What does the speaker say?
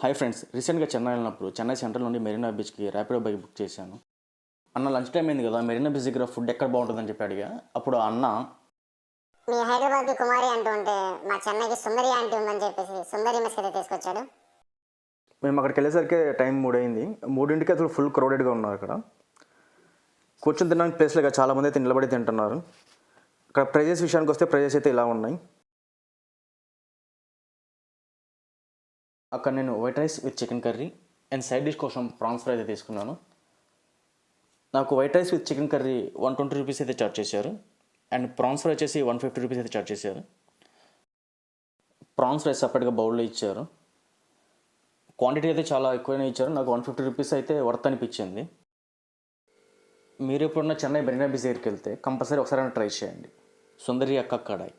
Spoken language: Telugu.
హాయ్ ఫ్రెండ్స్, రీసెంట్గా చెన్నై వెళ్ళినప్పుడు చెన్నై సెంట్రల్ నుండి మెరీనా బీచ్కి ర్యాపిడో బైక్ బుక్ చేశాను. అన్న లంచ్ టైం అయింది కదా, మెరీనా బీచ్ దగ్గర ఫుడ్ ఎక్కడ బాగుంటుందని చెప్పి అడిగా. అప్పుడు ఆ అన్న మీ హైదరాబాద్కి కుమారి అంటూ ఉంటే మా చెన్నైకి సుందరి ఆంటీ ఉందని చెప్పేసి సుందరి మెస్ అయితే తీసుకొచ్చాడు. మేము అక్కడికి వెళ్ళేసరికి టైం 3 అయింది. 3ంటికి అసలు ఫుల్ క్రౌడెడ్గా ఉన్నారు. అక్కడ కూర్చొని తినడానికి ప్లేస్ లేక చాలామంది అయితే నిలబడి తింటున్నారు. అక్కడ ప్రైజెస్ విషయానికి వస్తే ప్రైజెస్ అయితే ఇలా ఉన్నాయి. అక్కడ నేను white rice with chicken curry and side dish కోసం ప్రాన్స్ ఫ్రై అయితే తీసుకున్నాను. నాకు white rice with chicken curry 120 rupees అయితే చార్జ్ చేశారు అండ్ ప్రాన్స్ ఫ్రై వచ్చేసి 150 రూపీస్ అయితే చార్జ్ చేశారు. ప్రాన్స్ ఫ్రై సపరేట్గా బౌల్లో ఇచ్చారు. క్వాంటిటీ అయితే చాలా ఎక్కువనే ఇచ్చారు. నాకు 150 రూపీస్ అయితే వర్త్ అనిపించింది. మీరు ఎప్పుడున్న చెన్నై మెరీనా బీచ్ దగ్గరికి వెళ్తే కంపల్సరీ ఒకసారి ట్రై చేయండి. సుందరి అక్క కడాయ్.